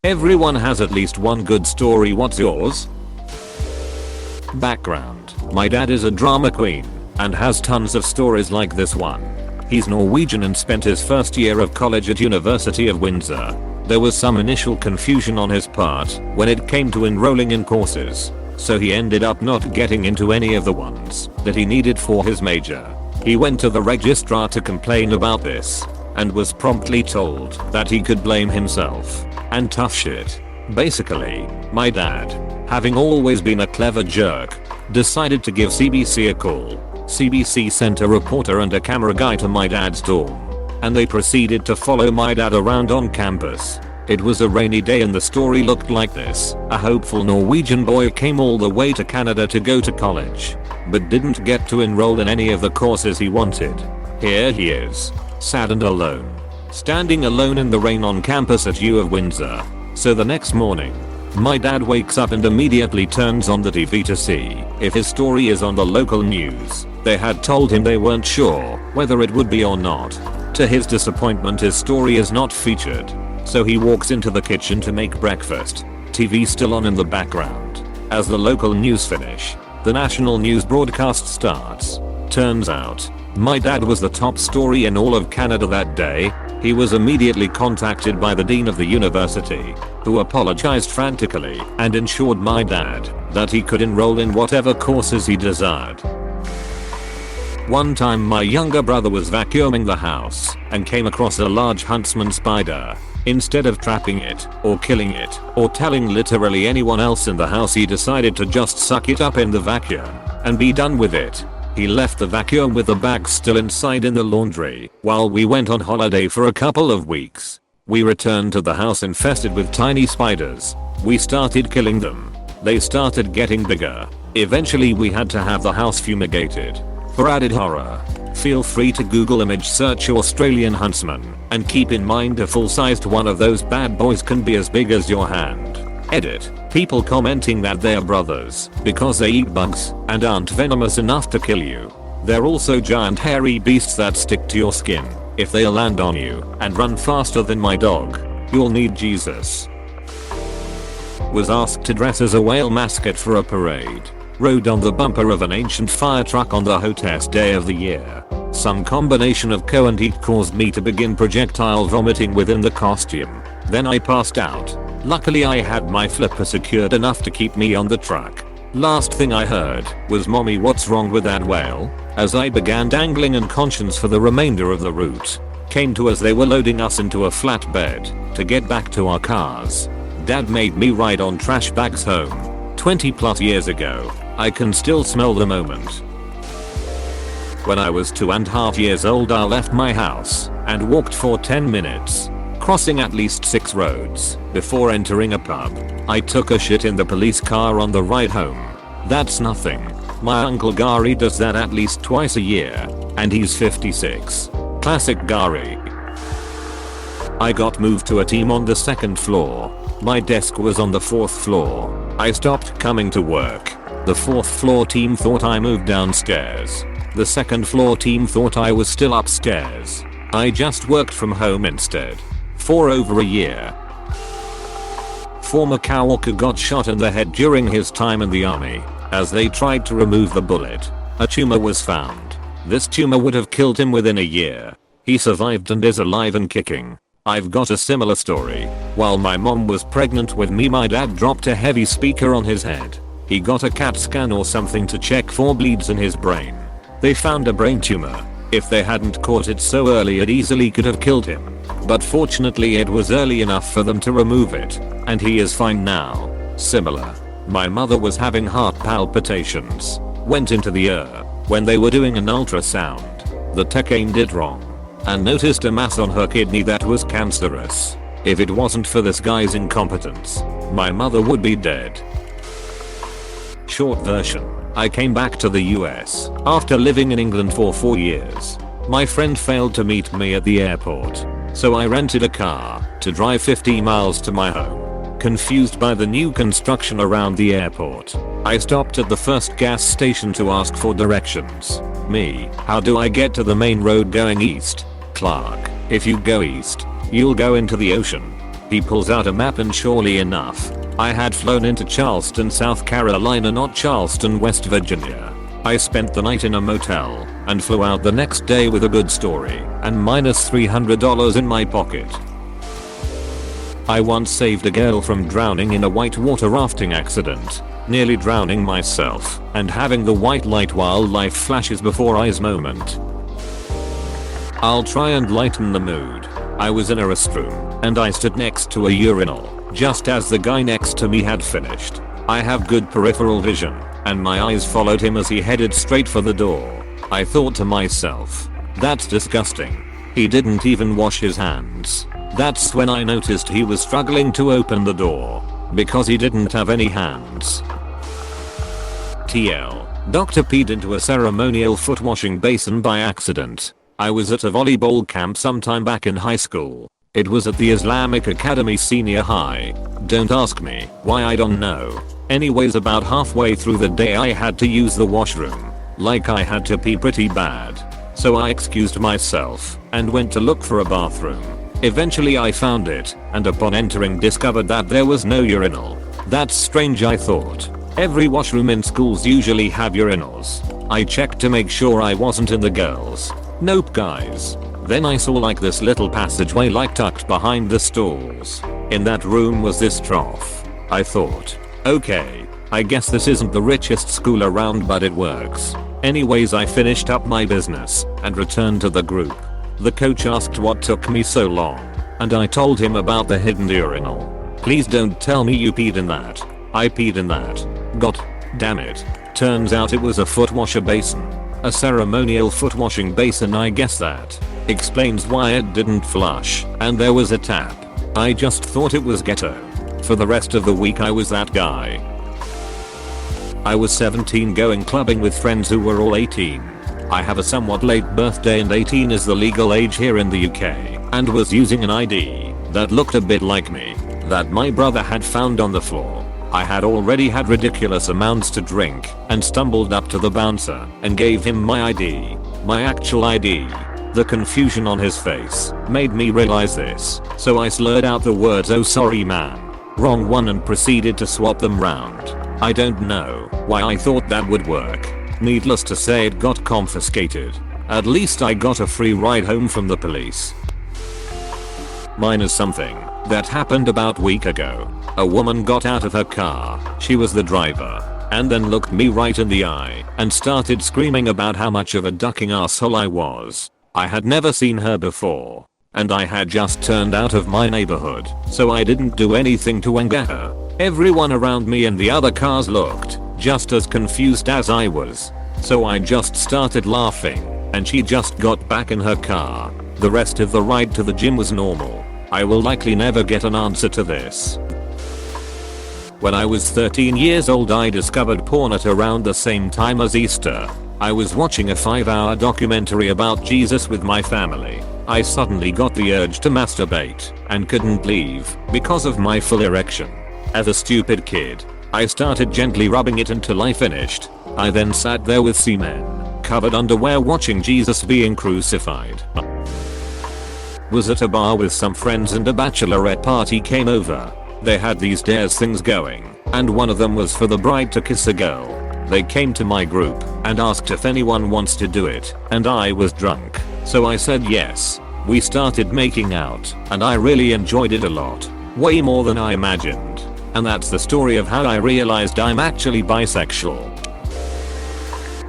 Everyone has at least one good story. What's yours? Background: my dad is a drama queen and has tons of stories like this one. He's Norwegian and spent his first year of college at University of Windsor. There was some initial confusion on his part when it came to enrolling in courses, so he ended up not getting into any of the ones that he needed for his major. He went to the registrar to complain about this and was promptly told that he could blame himself. And tough shit. Basically, my dad, having always been a clever jerk, decided to give CBC a call. CBC sent a reporter and a camera guy to my dad's dorm, and they proceeded to follow my dad around on campus. It was a rainy day and the story looked like this. A hopeful Norwegian boy came all the way to Canada to go to college, but didn't get to enroll in any of the courses he wanted. Here he is, sad and alone, standing alone in the rain on campus at U of Windsor. So the next morning, my dad wakes up and immediately turns on the TV to see if his story is on the local news. They had told him they weren't sure whether it would be or not. To his disappointment, his story is not featured. So he walks into the kitchen to make breakfast, TV still on in the background. As the local news finish, the national news broadcast starts. Turns out, my dad was the top story in all of Canada that day. He was immediately contacted by the dean of the university, who apologized frantically and ensured my dad that he could enroll in whatever courses he desired. One time my younger brother was vacuuming the house and came across a large huntsman spider. Instead of trapping it, or killing it, or telling literally anyone else in the house, he decided to just suck it up in the vacuum and be done with it. He left the vacuum with the bag still inside in the laundry while we went on holiday for a couple of weeks. We returned to the house infested with tiny spiders. We started killing them. They started getting bigger. Eventually we had to have the house fumigated. For added horror, feel free to Google image search Australian huntsman and keep in mind a full-sized one of those bad boys can be as big as your hand. Edit. People commenting that they're brothers because they eat bugs and aren't venomous enough to kill you. They're also giant hairy beasts that stick to your skin. If they land on you and run faster than my dog, you'll need Jesus. Was asked to dress as a whale mascot for a parade. Rode on the bumper of an ancient fire truck on the hottest day of the year. Some combination of co and heat caused me to begin projectile vomiting within the costume. Then I passed out. Luckily I had my flipper secured enough to keep me on the truck. Last thing I heard was "Mommy, what's wrong with that whale?" as I began dangling unconscious for the remainder of the route. Came to as they were loading us into a flatbed to get back to our cars. Dad made me ride on trash bags home. 20 plus years ago. I can still smell the moment. When I was 2.5 years old, I left my house and walked for 10 minutes, crossing at least 6 roads before entering a pub. I took a shit in the police car on the ride home. That's nothing. My uncle Gary does that at least twice a year, and he's 56. Classic Gary. I got moved to a team on the 2nd floor. My desk was on the 4th floor. I stopped coming to work. The 4th floor team thought I moved downstairs. The 2nd floor team thought I was still upstairs. I just worked from home instead. For over a year. Former coworker got shot in the head during his time in the army. As they tried to remove the bullet, a tumor was found. This tumor would have killed him within a year. He survived and is alive and kicking. I've got a similar story. While my mom was pregnant with me, my dad dropped a heavy speaker on his head. He got a CAT scan or something to check for bleeds in his brain. They found a brain tumor. If they hadn't caught it so early, it easily could have killed him. But fortunately it was early enough for them to remove it, and he is fine now. Similar. My mother was having heart palpitations. Went into the ER. When they were doing an ultrasound, the tech aimed it wrong and noticed a mass on her kidney that was cancerous. If it wasn't for this guy's incompetence, my mother would be dead. Short version. I came back to the US after living in England for 4 years. My friend failed to meet me at the airport, so I rented a car to drive 50 miles to my home. Confused by the new construction around the airport, I stopped at the first gas station to ask for directions. Me, how do I get to the main road going east? Clark, if you go east, you'll go into the ocean. He pulls out a map and surely enough, I had flown into Charleston, South Carolina, not Charleston, West Virginia. I spent the night in a motel and flew out the next day with a good story and minus $300 in my pocket. I once saved a girl from drowning in a whitewater rafting accident, nearly drowning myself and having the white light wildlife flashes before eyes moment. I'll try and lighten the mood. I was in a restroom and I stood next to a urinal just as the guy next to me had finished. I have good peripheral vision and my eyes followed him as he headed straight for the door. I thought to myself, that's disgusting. He didn't even wash his hands. That's when I noticed he was struggling to open the door because he didn't have any hands. TL. Dr. peed into a ceremonial foot washing basin by accident. I was at a volleyball camp sometime back in high school. It was at the Islamic Academy Senior High. Don't ask me why, I don't know. Anyways, about halfway through the day I had to use the washroom. Like I had to pee pretty bad. So I excused myself and went to look for a bathroom. Eventually I found it and upon entering discovered that there was no urinal. That's strange, I thought. Every washroom in schools usually have urinals. I checked to make sure I wasn't in the girls'. Nope, guys. Then I saw like this little passageway like tucked behind the stalls. In that room was this trough. I thought, okay, I guess this isn't the richest school around but it works. Anyways, I finished up my business and returned to the group. The coach asked what took me so long and I told him about the hidden urinal. Please don't tell me you peed in that. I peed in that. God damn it. Turns out it was a foot washer basin. A ceremonial foot washing basin. I guess that explains why it didn't flush and there was a tap. I just thought it was ghetto. For the rest of the week I was that guy. I was 17 going clubbing with friends who were all 18. I have a somewhat late birthday and 18 is the legal age here in the UK, and was using an ID that looked a bit like me that my brother had found on the floor. I had already had ridiculous amounts to drink and stumbled up to the bouncer and gave him my ID, my actual ID. The confusion on his face made me realize this, so I slurred out the words, "Oh sorry man, wrong one," and proceeded to swap them round. I don't know why I thought that would work. Needless to say, it got confiscated. At least I got a free ride home from the police. Mine is something that happened about a week ago. A woman got out of her car, she was the driver, and then looked me right in the eye and started screaming about how much of a ducking asshole I was. I had never seen her before, and I had just turned out of my neighborhood, so I didn't do anything to anger her. Everyone around me in the other cars looked just as confused as I was, so I just started laughing, and she just got back in her car. The rest of the ride to the gym was normal. I will likely never get an answer to this. When I was 13 years old, I discovered porn at around the same time as Easter. I was watching a 5-hour documentary about Jesus with my family. I suddenly got the urge to masturbate and couldn't leave because of my full erection. As a stupid kid, I started gently rubbing it until I finished. I then sat there with semen covered underwear watching Jesus being crucified. Was at a bar with some friends and a bachelorette party came over. They had these dares things going, and one of them was for the bride to kiss a girl. They came to my group and asked if anyone wants to do it, and I was drunk, so I said yes. We started making out, and I really enjoyed it a lot. Way more than I imagined. And that's the story of how I realized I'm actually bisexual.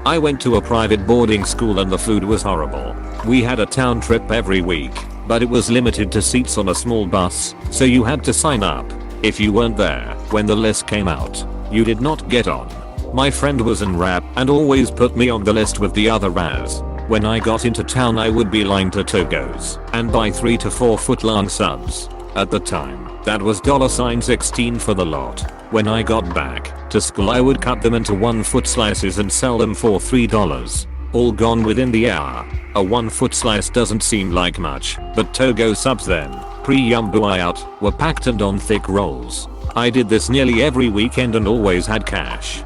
I went to a private boarding school and the food was horrible. We had a town trip every week, but it was limited to seats on a small bus, so you had to sign up. If you weren't there when the list came out, you did not get on. My friend was in rap and always put me on the list with the other Raz. When I got into town I would be line to Togos and buy 3 to 4 foot long subs. At the time, that was $16 for the lot. When I got back to school I would cut them into 1 foot slices and sell them for $3. All gone within the hour. A 1 foot slice doesn't seem like much, but Togo subs then, pre-yum buyout, were packed and on thick rolls. I did this nearly every weekend and always had cash.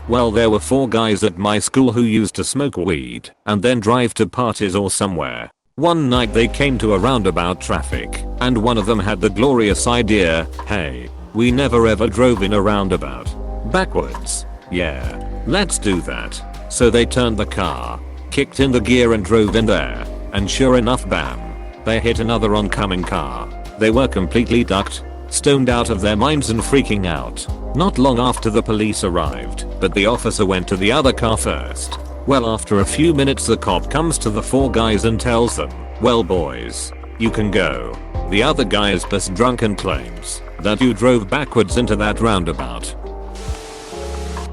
Well, there were 4 guys at my school who used to smoke weed and then drive to parties or somewhere. One night they came to a roundabout traffic, and one of them had the glorious idea, hey, we never ever drove in a roundabout backwards. Yeah, let's do that. So they turned the car, kicked in the gear and drove in there, and sure enough bam, they hit another oncoming car. They were completely ducked, stoned out of their minds and freaking out. Not long after the police arrived, but the officer went to the other car first. Well, after a few minutes the cop comes to the four guys and tells them, well boys, you can go. The other guy is pissed drunk and claims that you drove backwards into that roundabout.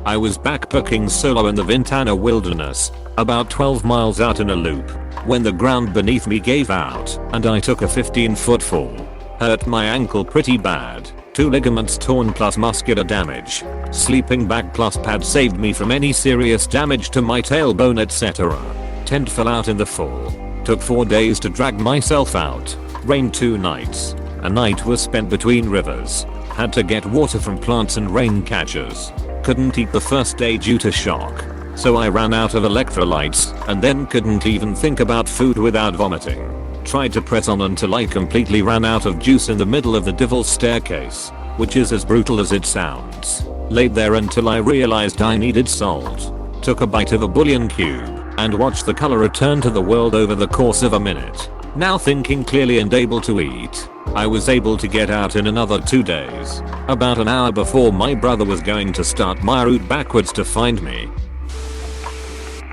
I was backpacking solo in the Ventana wilderness, about 12 miles out in a loop, when the ground beneath me gave out and I took a 15-foot fall. Hurt my ankle pretty bad, 2 ligaments torn plus muscular damage. Sleeping bag plus pad saved me from any serious damage to my tailbone etc. Tent fell out in the fall. Took 4 days to drag myself out. Rained 2 nights. A night was spent between rivers. Had to get water from plants and rain catchers. Couldn't eat the first day due to shock. So I ran out of electrolytes and then couldn't even think about food without vomiting. Tried to press on until I completely ran out of juice in the middle of the devil's staircase, which is as brutal as it sounds. Laid there until I realized I needed salt. Took a bite of a bouillon cube and watched the color return to the world over the course of a minute. Now thinking clearly and able to eat, I was able to get out in another 2 days. About an hour before my brother was going to start my route backwards to find me.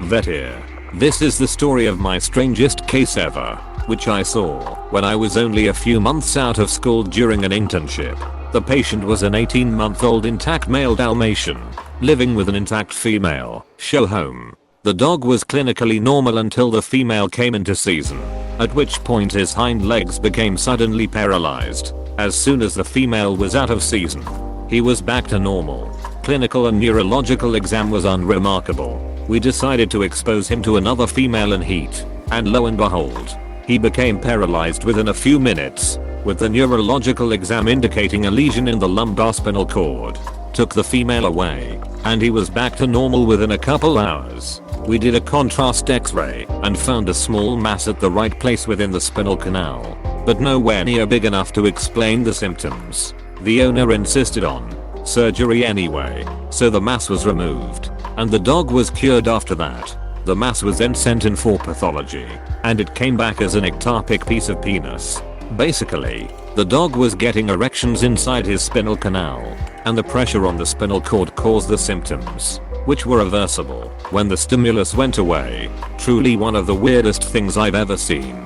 Vet here. This is the story of my strangest case ever, which I saw when I was only a few months out of school during an internship. The patient was an 18-month-old intact male Dalmatian, living with an intact female, show home. The dog was clinically normal until the female came into season, at which point his hind legs became suddenly paralyzed. As soon as the female was out of season, he was back to normal. Clinical and neurological exam was unremarkable. We decided to expose him to another female in heat, and lo and behold, he became paralyzed within a few minutes, with the neurological exam indicating a lesion in the lumbar spinal cord. Took the female away, and he was back to normal within a couple hours. We did a contrast x-ray and found a small mass at the right place within the spinal canal, but nowhere near big enough to explain the symptoms. The owner insisted on surgery anyway, so the mass was removed, and the dog was cured after that. The mass was then sent in for pathology, and it came back as an ectopic piece of penis. Basically, the dog was getting erections inside his spinal canal, and the pressure on the spinal cord caused the symptoms, which were reversible when the stimulus went away. Truly one of the weirdest things I've ever seen.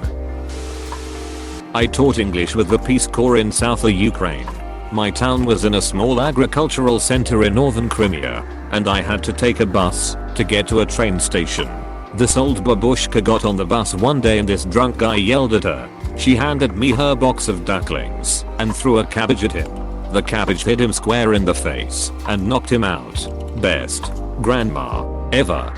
I taught English with the Peace Corps in southern Ukraine. My town was in a small agricultural center in northern Crimea, and I had to take a bus to get to a train station. This old babushka got on the bus one day and this drunk guy yelled at her. She handed me her box of ducklings and threw a cabbage at him. The cabbage hit him square in the face and knocked him out. Best grandma ever.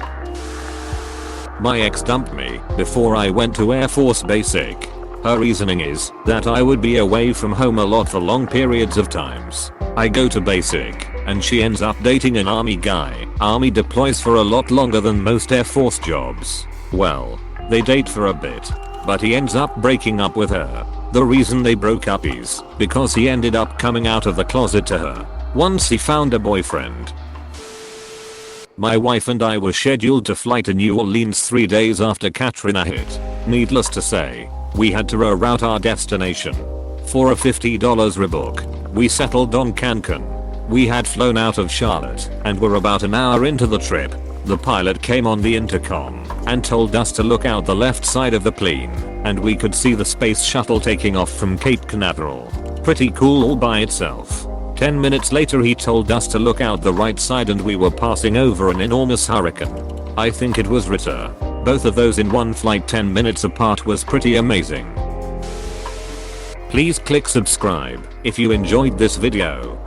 My ex dumped me before I went to Air Force Basic. Her reasoning is that I would be away from home a lot for long periods of times. I go to basic, and she ends up dating an army guy. Army deploys for a lot longer than most Air Force jobs. Well, they date for a bit, but he ends up breaking up with her. The reason they broke up is because he ended up coming out of the closet to her once he found a boyfriend. My wife and I were scheduled to fly to New Orleans 3 days after Katrina hit. Needless to say, we had to reroute our destination. For a $50 rebook, we settled on Cancun. We had flown out of Charlotte and were about an hour into the trip. The pilot came on the intercom and told us to look out the left side of the plane, and we could see the space shuttle taking off from Cape Canaveral. Pretty cool all by itself. 10 minutes later he told us to look out the right side and we were passing over an enormous hurricane. I think it was Rita. Both of those in one flight 10 minutes apart was pretty amazing. Please click subscribe if you enjoyed this video.